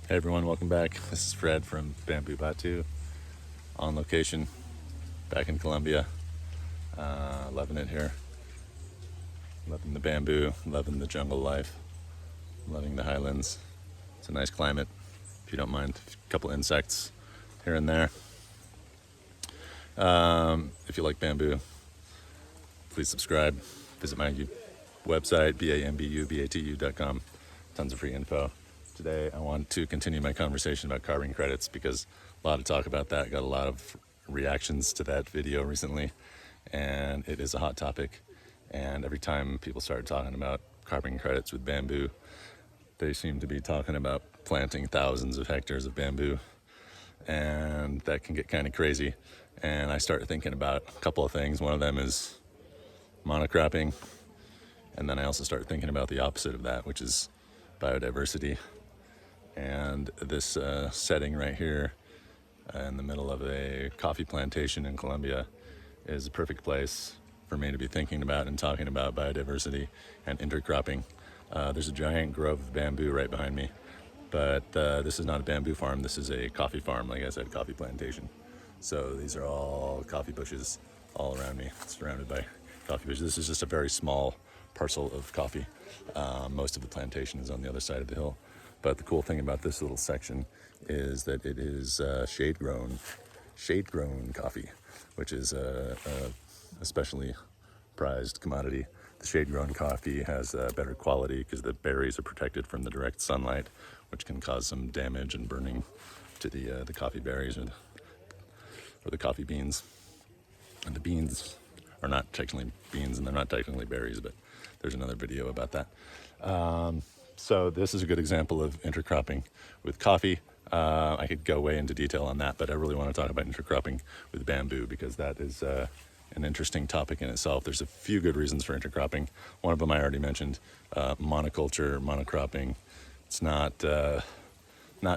Hey everyone, welcome back. This is Fred from Bamboo Batu, on location, back in Colombia. Loving it here. Loving the bamboo, loving the jungle life, loving the highlands. It's a nice climate, if you don't mind. A couple insects here and there. If you like bamboo, please subscribe. Visit my website, bambubatu.com. Tons of free info. Today I want to continue my conversation about carbon credits because a lot of talk about that. Got a lot of reactions to that video recently, and it is a hot topic. And every time people start talking about carbon credits with bamboo, they seem to be talking about planting thousands of hectares of bamboo, and that can get kind of crazy. And I start thinking about a couple of things. One of them is monocropping, and then I also start thinking about the opposite of that, which is biodiversity. And this setting right here in the middle of a coffee plantation in Colombia is a perfect place for me to be thinking about and talking about biodiversity and intercropping. There's a giant grove of bamboo right behind me, but this is not a bamboo farm. This is a coffee farm, like I said, coffee plantation. So these are all coffee bushes all around me, surrounded by coffee bushes. This is just a very small parcel of coffee. Most of the plantation is on the other side of the hill. But the cool thing about this little section is that it is shade-grown coffee, which is a especially prized commodity. The shade-grown coffee has better quality because the berries are protected from the direct sunlight, which can cause some damage and burning to the coffee berries or the coffee beans. And the beans are not technically beans, and they're not technically berries, but there's another video about that. So this is a good example of intercropping with coffee. I could go way into detail on that, but I really want to talk about intercropping with bamboo because that is an interesting topic in itself. There's a few good reasons for intercropping. One of them I already mentioned, monoculture, monocropping. It's not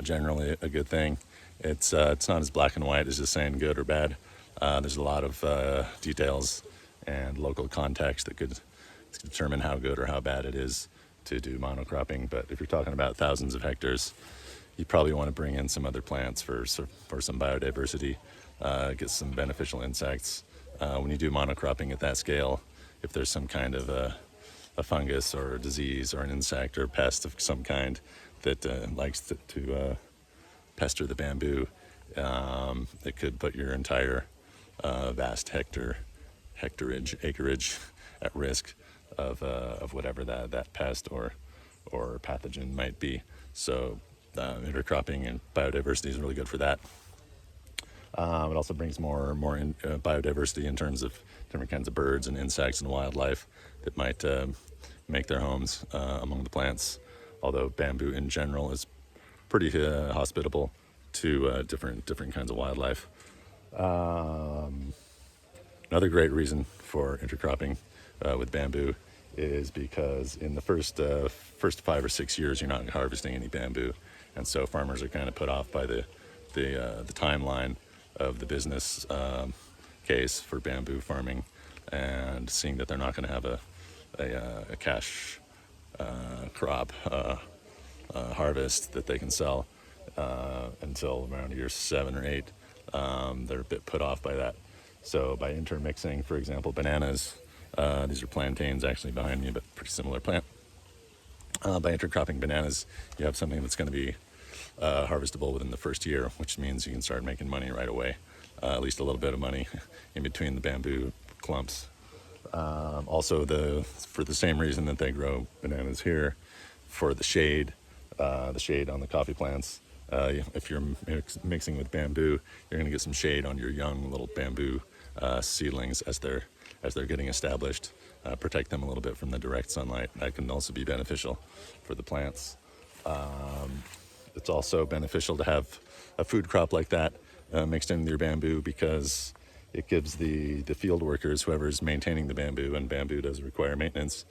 generally a good thing. It's not as black and white as just saying good or bad. There's a lot of details and local context that could determine how good or how bad it is to do monocropping. But if you're talking about thousands of hectares, you probably want to bring in some other plants for some biodiversity, get some beneficial insects. When you do monocropping at that scale, if there's some kind of a fungus or a disease or an insect or a pest of some kind that likes to pester the bamboo, it could put your entire vast acreage at risk of whatever that pest or pathogen might be. So intercropping and biodiversity is really good for that. It also brings more biodiversity in terms of different kinds of birds and insects and wildlife that might make their homes among the plants. Although bamboo in general is pretty hospitable to different kinds of wildlife. Another great reason for intercropping with bamboo is because in the first 5 or 6 years you're not harvesting any bamboo, and so farmers are kind of put off by the timeline of the business case for bamboo farming, and seeing that they're not going to have a cash crop harvest that they can sell until around year 7 or 8. They're a bit put off by that. So by intermixing, for example, bananas, these are plantains actually behind me, but pretty similar plant. By intercropping bananas, you have something that's going to be harvestable within the first year, which means you can start making money right away, at least a little bit of money in between the bamboo clumps. Also, for the same reason that they grow bananas here, for the shade on the coffee plants. If you're mixing with bamboo, you're going to get some shade on your young little bamboo seedlings as they're getting established. Protect them a little bit from the direct sunlight. That can also be beneficial for the plants. It's also beneficial to have a food crop like that mixed in with your bamboo because it gives the field workers, whoever's maintaining the bamboo, and bamboo does require maintenance,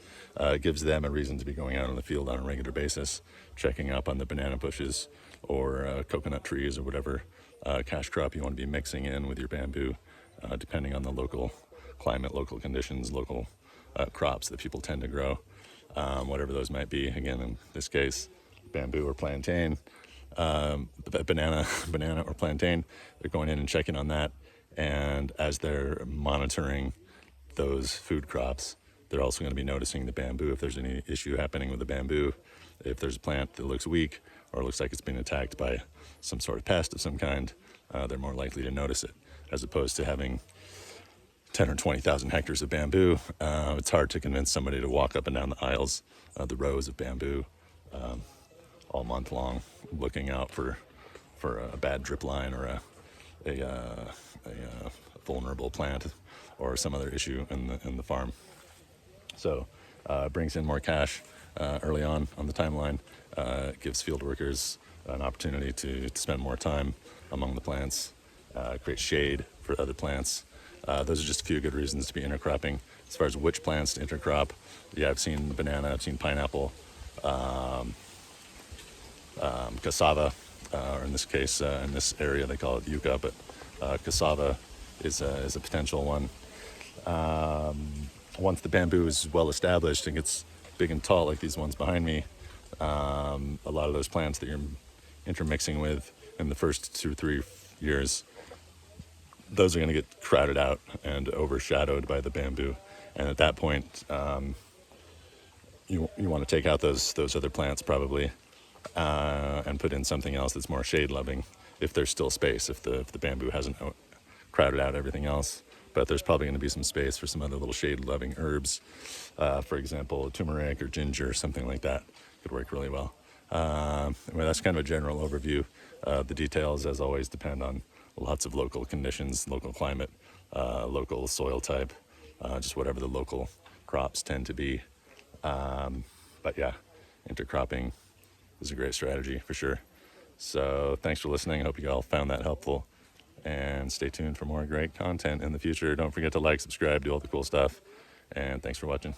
gives them a reason to be going out in the field on a regular basis, checking up on the banana bushes or coconut trees or whatever cash crop you want to be mixing in with your bamboo, depending on the local climate, local conditions, local crops that people tend to grow, whatever those might be. Again, in this case, bamboo or plantain. banana or plantain. They're going in and checking on that. And as they're monitoring those food crops, they're also going to be noticing the bamboo. If there's any issue happening with the bamboo, if there's a plant that looks weak or looks like it's being attacked by some sort of pest of some kind, they're more likely to notice it, as opposed to having 10 or 20,000 hectares of bamboo. It's hard to convince somebody to walk up and down the aisles, the rows of bamboo, all month long, looking out for a bad drip line or a vulnerable plant or some other issue in the farm. So it brings in more cash early on the timeline. It gives field workers an opportunity to spend more time among the plants, create shade for other plants. Those are just a few good reasons to be intercropping. As far as which plants to intercrop, yeah, I've seen banana, I've seen pineapple, cassava, or in this case, in this area they call it yucca, but cassava is a potential one. Once the bamboo is well established and gets big and tall, like these ones behind me, a lot of those plants that you're intermixing with in the first 2 or 3 years, those are going to get crowded out and overshadowed by the bamboo. And at that point, you want to take out those other plants probably, and put in something else that's more shade loving, if there's still space, if the bamboo hasn't crowded out everything else. But there's probably going to be some space for some other little shade loving herbs, for example turmeric or ginger, something like that could work really well. Anyway, that's kind of a general overview. The details, as always, depend on lots of local conditions, local climate, local soil type, just whatever the local crops tend to be. But yeah, intercropping is a great strategy for sure. So thanks for listening. I hope you all found that helpful, and stay tuned for more great content in the future. Don't forget to like, subscribe, do all the cool stuff, and thanks for watching.